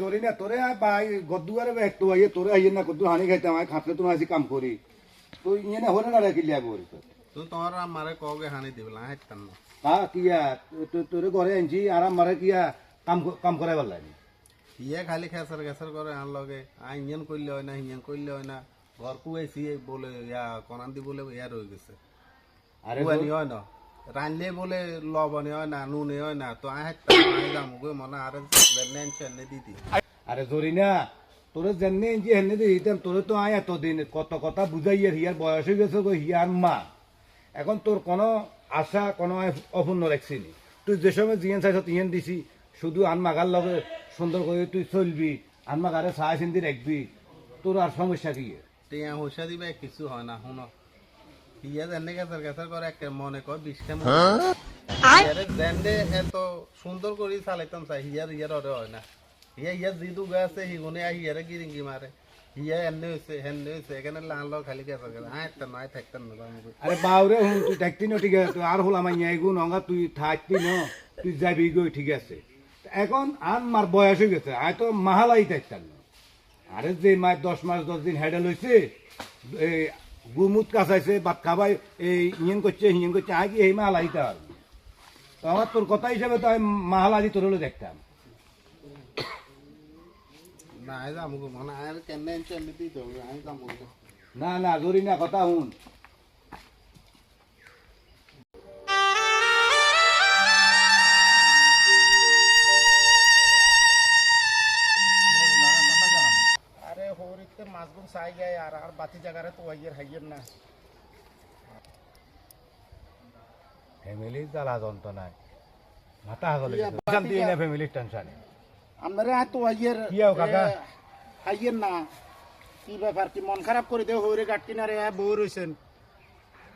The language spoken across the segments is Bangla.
জরি না তোরে ভাই গদ্দুয়ারে একটু আইয়ে তোরে আইয়ে না গদ্দু হানি খাইতাম আই খাতলে তুমি আসি কাম করি তো ইয়ে না হরে না রাখি লিয়া করি তো তোমার আমারে কগে হানি দিবলা হাইতাম না হ্যাঁ কিয়া তোরে ঘরে আনছি আর আমারে কিয়া কাম করাই ভাল লাগে ইয়ে খালি খেসার করে আন লগে ইঞ্জিন করলে হয় না ইঞ্জিন করলে হয় না ঘর কুয়েছি বলে ইয়া কনান্দি বলে ইয়া রয়ে গেছে আরে কুয়ানি হয় না রানলে বলে লবণে হয় না নুনে হয় না তো আই হাইতাম যাম গো মনে আর টেনশন নে দিতি আরে জরি না তোরে জাননে যে হেনে দিতাম তোরে তো আয় এতদিন কত কথা বুঝাইয়া হিয়ার বয়স হয়ে গেছে গো হিয়ার মা এখন তোর কোনো আশা কোনো অপূর্ণ রাখছিনি তুই যে সময় জিয়ান চাইছ তিয়ান দিছি শুধু আনমাগার লগে সুন্দর করে তুই চলবি আনমাগারে চাই চিন্তি রাখবি তোর আর সমস্যা কি টিয়া হইসা দিবে কিছু হয় না শুনো ইয়া জানলে গেছার করে একটা মনে কর বিষকে ইয়ারে জানলে এত সুন্দর করে চালাইতাম চাই ইয়ার অরে হয় না ইয়ার যিদু গা আছে হিগুনে ইয়ারে গিরিঙ্গি মারে ইয়া এনে হয়েছে এখানে লাল খালি গেছার গেছে একটা নয় থাকতাম না আরে বাউরে হুন তুই থাকতি না ঠিক আছে তুই আর হল আমার ইয়া গুণ অঙ্গা তুই থাকতি না তুই যাবি গই ঠিক আছে এখন আন মার বয়স হয়ে গেছে আয় তো মাহালাই থাকতাম না আরে যে মায়ের 10 মাস 10 দিন হেডেল হয়েছে গুমুত কাছাইছে ভাত খাবাই এই হিয়েন করছে আগে এই মাহালাইতে আর তো আমার তোর কথা হিসাবে তো আমি মাহালাদি তোর হলে দেখতাম না যাম মনে আর কেমনে এমনি দিতে হবে আমি যাম না না জরি না কথা হুন আরে হরিতে মাছগুন চাই যায় আর বাতি জায়গারে তো হাইয়ের না ফ্যামিলি জ্বালা যন্ত্রণায় মাথা হলে শান্তি না ফ্যামিলির টেনশনে আপনারা তো হাইয়ের না কি ব্যাপার কি মন খারাপ করে দেও হরে গাট কিনারে বউ রয়েছেন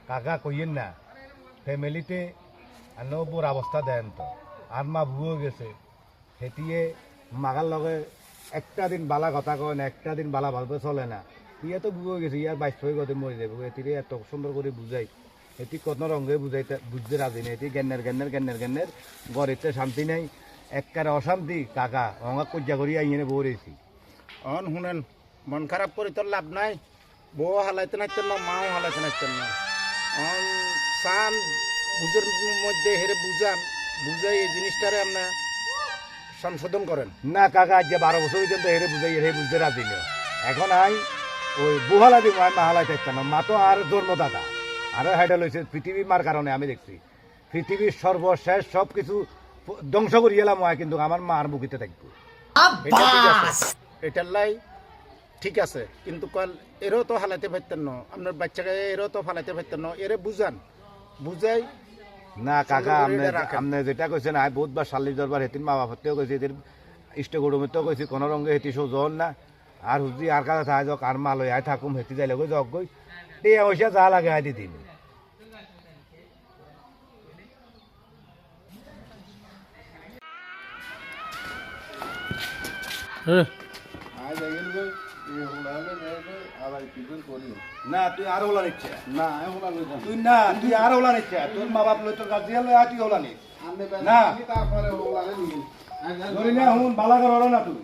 কাকা কইয়েন না ফ্যামিলিতে আনো বোর অবস্থা দেন তো আর মা বুয়ো গেছে সেটিয়ে মাগার লগে একটা দিন বালা কথা কয় না একটা দিন বালা ভালবে চলে না ইয়ে তো বুয়ো গেছে ইয়ার 22 গতে মরে যাবে এটিরে এত সুন্দর করে বুঝাই এটি কত রঙে বুঝতে রাজি নেই এটি গেন্নের গড়িতে শান্তি নেই একবারে অশান্তি কাকা অঙ্গা কজ্জা করি আইনে বউ রেছি অন শুনেন মন খারাপ করে তোর লাভ নাই বউ হালাইতে নাইতেন না মাও হালাইতে নাইতেন না অন সান বুঝের মধ্যে হেরে বুঝাই এই জিনিসটারে আপনার সংশোধন করেন না কাকা আজ 12 বছর পর্যন্ত হেরে বুঝাই হেরে বুঝতে রাজি নেই এখন আই ওই বুহালা দিব মা হালাই থাকতাম না মা তো আর জন্মদাতা আরো হাইডাল হয়েছে পৃথিবী মার কারণে আমি দেখছি পৃথিবীর সর্বশেষ সব কিছু ধ্বংস করি এলাম কিন্তু আমার মা আর বুকিতে থাকবো এটার লাই ঠিক আছে কিন্তু কাল এরও তো হালাইতে পারতেন না আপনার বাচ্চাকে এরও তো ফালাইতে পারতেন না এরে বুঝাই না কাকা আপনি যেটা কইছেন আই বহুতবার শাল্লি দরবার হেতিন মা বাপতেও কইছি এদের ইষ্টগৌরমেতেও কইছি কোন রঙে হেতি সোজন না আর হুজি আর কাছে থাকা যাক আর মালয় আয় থাকুম হেতি যাইলে গই যাক গই টিয়া পয়সা যা লাগে আই দিদিম না তুই আর ওলা নিচ্ছে না তুই আর ওলা নিচ্ছে তোর মা বাপ লই তোর গার্জিয়ান লই তুই ওলা নিস না তারপরে ধরি না হুন বালা কর না তুই